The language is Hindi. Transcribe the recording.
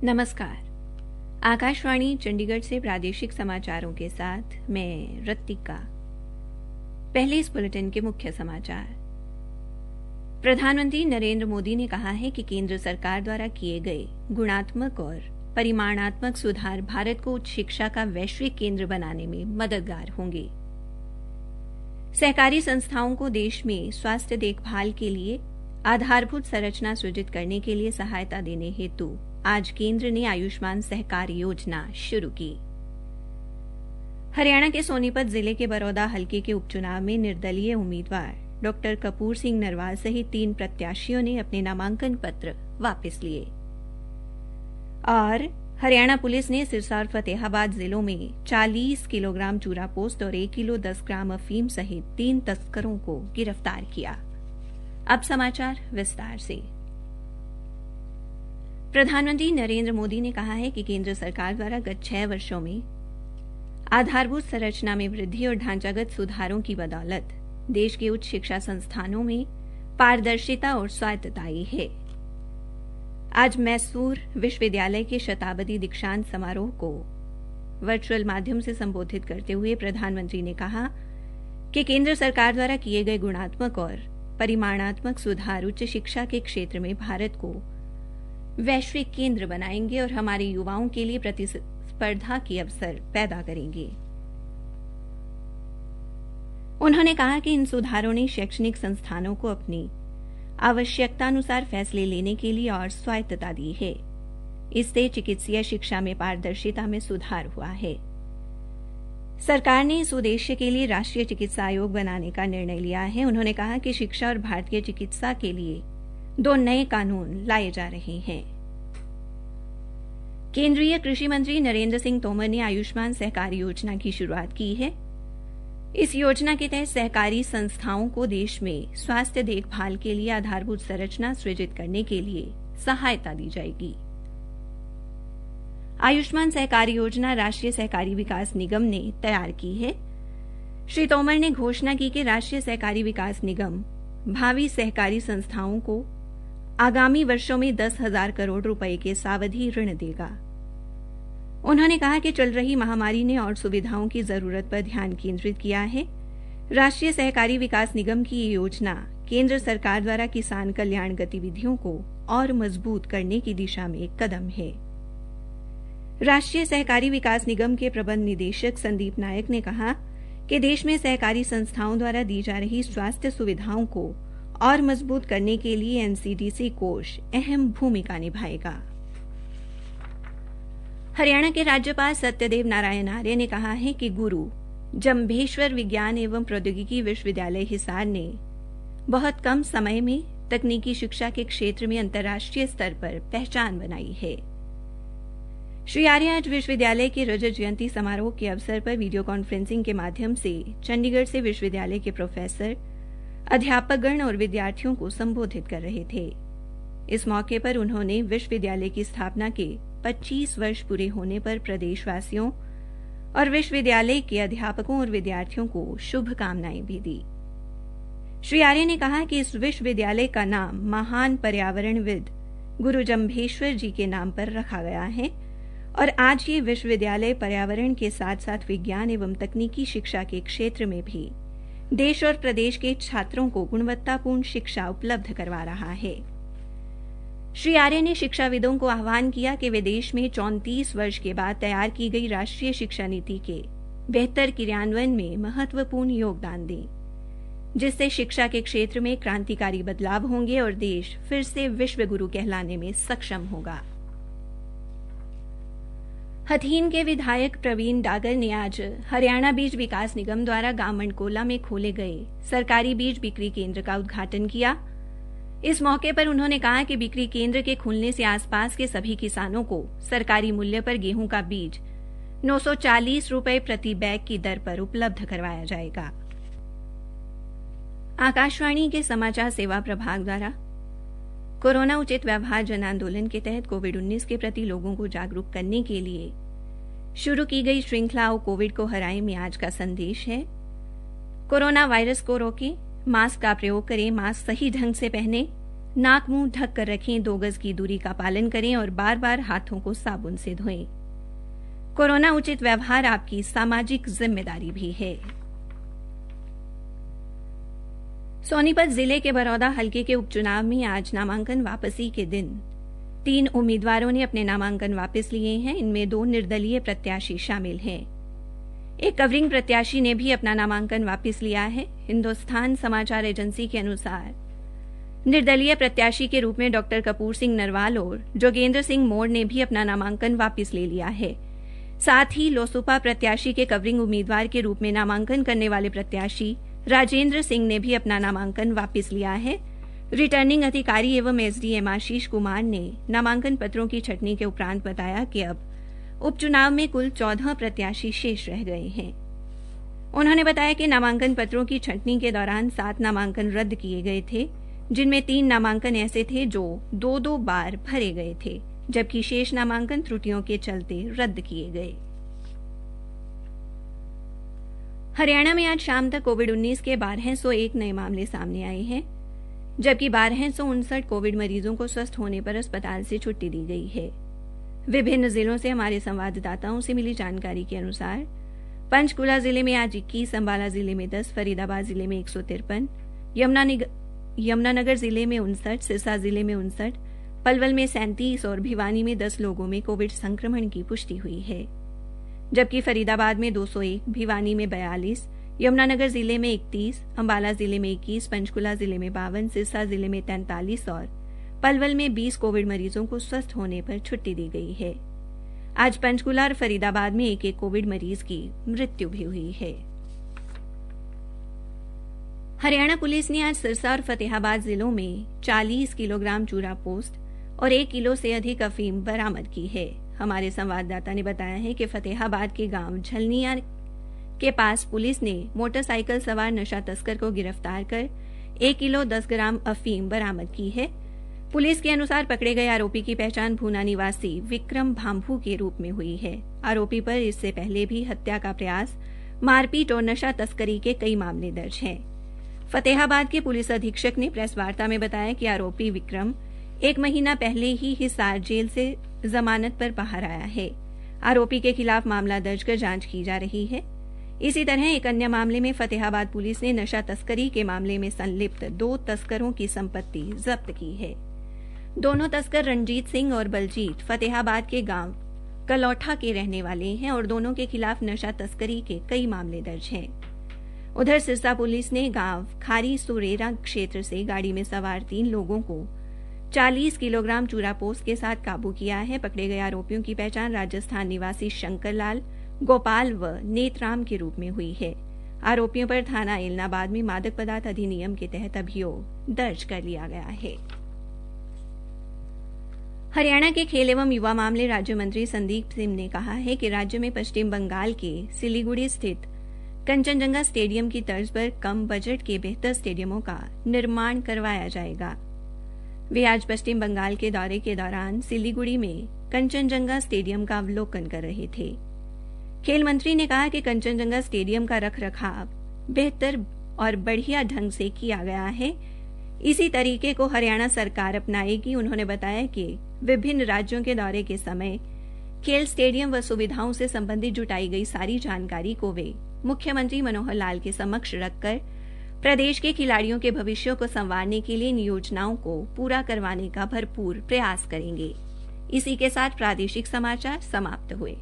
नमस्कार। आकाशवाणी चंडीगढ़ से प्रादेशिक समाचारों के साथ मैं रत्तिका। पहले इस बुलेटिन के मुख्य समाचार। प्रधानमंत्री नरेंद्र मोदी ने कहा है कि केंद्र सरकार द्वारा किए गए गुणात्मक और परिमाणात्मक सुधार भारत को उच्च शिक्षा का वैश्विक केंद्र बनाने में मददगार होंगे। सहकारी संस्थाओं को देश में स्वास्थ्य देखभाल के लिए आधारभूत संरचना सृजित करने के लिए सहायता देने हेतु आज केंद्र ने आयुष्मान सहकार योजना शुरू की। हरियाणा के सोनीपत जिले के बरौदा हलके के उपचुनाव में निर्दलीय उम्मीदवार डॉ कपूर सिंह नरवाल सहित 3 प्रत्याशियों ने अपने नामांकन पत्र वापस लिए। और हरियाणा पुलिस ने सिरसा और फतेहाबाद जिलों में 40 किलोग्राम चूरा पोस्त और 1 किलो 10 ग्राम अफीम सहित 3 तस्करों को गिरफ्तार किया। अब समाचार विस्तार से। प्रधानमंत्री नरेंद्र मोदी ने कहा है कि केंद्र सरकार द्वारा गत 6 वर्षों में आधारभूत संरचना में वृद्धि और ढांचागत सुधारों की बदौलत देश के उच्च शिक्षा संस्थानों में पारदर्शिता और स्वायत्तता आई है। आज मैसूर विश्वविद्यालय के शताब्दी दीक्षांत समारोह को वर्चुअल माध्यम से संबोधित करते हुए प्रधानमंत्री ने कहा कि केंद्र सरकार द्वारा किए गए गुणात्मक और परिमाणात्मक सुधार उच्च शिक्षा के क्षेत्र में भारत को वैश्विक केंद्र बनाएंगे और हमारे युवाओं के लिए प्रतिस्पर्धा के अवसर पैदा करेंगे। उन्होंने कहा कि इन सुधारों ने शैक्षणिक संस्थानों को अपनी आवश्यकतानुसार फैसले लेने के लिए और स्वायत्तता दी है। इससे चिकित्सीय शिक्षा में पारदर्शिता में सुधार हुआ है। सरकार ने इस उद्देश्य के लिए राष्ट्रीय चिकित्सा आयोग बनाने का निर्णय लिया है। उन्होंने कहा कि शिक्षा और भारतीय चिकित्सा के लिए 2 नए कानून लाए जा रहे हैं। केंद्रीय कृषि मंत्री नरेंद्र सिंह तोमर ने आयुष्मान सहकार योजना की शुरुआत की है। इस योजना के तहत सहकारी संस्थाओं को देश में स्वास्थ्य देखभाल के लिए आधारभूत संरचना सृजित करने के लिए सहायता दी जाएगी। आयुष्मान सहकारी योजना राष्ट्रीय सहकारी विकास निगम ने तैयार की है। श्री तोमर ने घोषणा की कि राष्ट्रीय सहकारी विकास निगम भावी सहकारी संस्थाओं को आगामी वर्षों में 10,000 करोड़ रुपए के सावधि ऋण देगा। उन्होंने कहा कि चल रही महामारी ने और सुविधाओं की जरूरत पर ध्यान केंद्रित किया है। राष्ट्रीय सहकारी विकास निगम की ये योजना केंद्र सरकार द्वारा किसान कल्याण गतिविधियों को और मजबूत करने की दिशा में एक कदम है। राष्ट्रीय सहकारी विकास निगम के प्रबंध निदेशक संदीप नायक ने कहा कि देश में सहकारी संस्थाओं द्वारा दी जा रही स्वास्थ्य सुविधाओं को और मजबूत करने के लिए एनसीडीसी कोष अहम भूमिका निभाएगा। हरियाणा के राज्यपाल सत्यदेव नारायण आर्य ने कहा है कि गुरु जम्भेश्वर विज्ञान एवं प्रौद्योगिकी विश्वविद्यालय हिसार ने बहुत कम समय में तकनीकी शिक्षा के क्षेत्र में अंतर्राष्ट्रीय स्तर पर पहचान बनाई है। श्री आर्य आज विश्वविद्यालय के रजत जयंती समारोह के अवसर पर वीडियो कॉन्फ्रेंसिंग के माध्यम से चंडीगढ़ से विश्वविद्यालय के प्रोफेसर, अध्यापकगण और विद्यार्थियों को संबोधित कर रहे थे। इस मौके पर उन्होंने विश्वविद्यालय की स्थापना के 25 वर्ष पूरे होने पर प्रदेशवासियों और विश्वविद्यालय के अध्यापकों और विद्यार्थियों को शुभकामनाएं भी दी। श्री आर्य ने कहा कि इस विश्वविद्यालय का नाम महान पर्यावरणविद गुरु जम्भेश्वर जी के नाम पर रखा गया है और आज ये विश्वविद्यालय पर्यावरण के साथ साथ विज्ञान एवं तकनीकी शिक्षा के क्षेत्र में भी देश और प्रदेश के छात्रों को गुणवत्तापूर्ण शिक्षा उपलब्ध करवा रहा है। श्री आर्य ने शिक्षाविदों को आह्वान किया कि वे देश में 34 वर्ष के बाद तैयार की गई राष्ट्रीय शिक्षा नीति के बेहतर क्रियान्वयन में महत्वपूर्ण योगदान दें, जिससे शिक्षा के क्षेत्र में क्रांतिकारी बदलाव होंगे और देश फिर से विश्व गुरु कहलाने में सक्षम होगा। हथीन के विधायक प्रवीण डागर ने आज हरियाणा बीज विकास निगम द्वारा गांव मंडकोला में खोले गए सरकारी बीज बिक्री केंद्र का उद्घाटन किया। इस मौके पर उन्होंने कहा कि बिक्री केंद्र के खुलने से आसपास के सभी किसानों को सरकारी मूल्य पर गेहूं का बीज 940 रुपए प्रति बैग की दर पर उपलब्ध करवाया जाएगा। आकाशवाणी के समाचार सेवा प्रभाग द्वारा कोरोना उचित व्यवहार जन आंदोलन के तहत कोविड-19 के प्रति लोगों को जागरूक करने के लिए शुरू की गई श्रृंखला आओ कोविड को हराएं में आज का संदेश है। कोरोना वायरस को रोकें, मास्क का प्रयोग करें, मास्क सही ढंग से पहने, नाक मुंह ढक कर रखें, 2 गज की दूरी का पालन करें और बार-बार हाथों को साबुन से धोएं। कोरोना उचित व्यवहार आपकी सामाजिक जिम्मेदारी भी है। सोनीपत जिले के बरौदा हलके के उपचुनाव में आज नामांकन वापसी के दिन 3 उम्मीदवारों ने अपने नामांकन वापस लिए हैं। इनमें 2 निर्दलीय प्रत्याशी शामिल हैं। एक कवरिंग प्रत्याशी ने भी अपना नामांकन वापस लिया है। हिंदुस्तान समाचार एजेंसी के अनुसार निर्दलीय प्रत्याशी के रूप में डॉक्टर कपूर सिंह नरवाल और जोगेंद्र सिंह मोड़ ने भी अपना नामांकन वापस ले लिया है। साथ ही लोसूपा प्रत्याशी के कवरिंग उम्मीदवार के रूप में नामांकन करने वाले प्रत्याशी राजेंद्र सिंह ने भी अपना नामांकन वापस लिया है। रिटर्निंग अधिकारी एवं एसडीएम आशीष कुमार ने नामांकन पत्रों की छंटनी के उपरांत बताया कि अब उपचुनाव में कुल 14 प्रत्याशी शेष रह गए हैं। उन्होंने बताया कि नामांकन पत्रों की छंटनी के दौरान 7 नामांकन रद्द किए गए थे, जिनमें 3 नामांकन ऐसे थे जो 2-2 बार भरे गए थे, जबकि शेष नामांकन त्रुटियों के चलते रद्द किए गए। हरियाणा में आज शाम तक कोविड-19 के 1201 नए मामले सामने आए हैं, जबकि 1259 कोविड मरीजों को स्वस्थ होने पर अस्पताल से छुट्टी दी गई है। विभिन्न जिलों से हमारे संवाददाताओं से मिली जानकारी के अनुसार पंचकुला जिले में आज 21, अंबाला जिले में 10, फरीदाबाद जिले में 153, यमुनानगर जिले में 59, सिरसा जिले में 59, पलवल में 37 और भिवानी में 10 लोगों में कोविड संक्रमण की पुष्टि हुई है। जबकि फरीदाबाद में 201, भिवानी में 42, यमुनानगर जिले में 31, अंबाला जिले में 21, पंचकुला जिले में 52, सिरसा जिले में 43 और पलवल में 20 कोविड मरीजों को स्वस्थ होने पर छुट्टी दी गई है। आज पंचकुला और फरीदाबाद में एक कोविड मरीज की मृत्यु भी हुई है। हरियाणा पुलिस ने आज सिरसा और फतेहाबाद जिलों में 40 किलोग्राम चूरा पोस्त और 1 किलो से अधिक अफीम बरामद की है। हमारे संवाददाता ने बताया है कि फतेहाबाद के गांव झलनिया के पास पुलिस ने मोटरसाइकिल सवार नशा तस्कर को गिरफ्तार कर 1 किलो 10 ग्राम अफीम बरामद की है। पुलिस के अनुसार पकड़े गए आरोपी की पहचान भूना निवासी विक्रम भांभू के रूप में हुई है। आरोपी पर इससे पहले भी हत्या का प्रयास, मारपीट और नशा तस्करी के कई मामले दर्ज हैं। फतेहाबाद के पुलिस अधीक्षक ने प्रेस वार्ता में बताया कि आरोपी विक्रम 1 महीना पहले ही हिसार जेल से जमानत पर बाहर आया है। आरोपी के खिलाफ मामला दर्ज कर जांच की जा रही है। इसी तरह एक अन्य मामले में फतेहाबाद पुलिस ने नशा तस्करी के मामले में संलिप्त 2 तस्करों की संपत्ति जब्त की है। दोनों तस्कर रणजीत सिंह और बलजीत फतेहाबाद के गांव कलौठा के रहने वाले हैं और दोनों के खिलाफ नशा तस्करी के कई मामले दर्ज हैं। उधर सिरसा पुलिस ने गांव खारी सुरेरा क्षेत्र से गाड़ी में सवार 3 लोगों को 40 किलोग्राम चूरा पोस्त के साथ काबू किया है। पकड़े गए आरोपियों की पहचान राजस्थान निवासी शंकरलाल, गोपाल व नेतराम के रूप में हुई है। आरोपियों पर थाना एलनाबाद में मादक पदार्थ अधिनियम के तहत अभियोग दर्ज कर लिया गया है। हरियाणा के खेल एवं युवा मामले राज्य मंत्री संदीप सिंह ने कहा है कि राज्य में पश्चिम बंगाल के सिलीगुड़ी स्थित कंचनजंगा स्टेडियम की तर्ज पर कम बजट के बेहतर स्टेडियमों का निर्माण करवाया जाएगा। वे आज पश्चिम बंगाल के दौरे के दौरान सिलीगुड़ी में कंचनजंगा स्टेडियम का अवलोकन कर रहे थे। खेल मंत्री ने कहा कि कंचनजंगा स्टेडियम का रखरखाव बेहतर और बढ़िया ढंग से किया गया है। इसी तरीके को हरियाणा सरकार अपनाएगी। उन्होंने बताया कि विभिन्न राज्यों के दौरे के समय खेल स्टेडियम व सुविधाओं से संबंधित जुटाई गई सारी जानकारी को वे मुख्यमंत्री मनोहर लाल के समक्ष रखकर प्रदेश के खिलाड़ियों के भविष्य को संवारने के लिए इन योजनाओं को पूरा करवाने का भरपूर प्रयास करेंगे। इसी के साथ प्रादेशिक समाचार समाप्त हुए।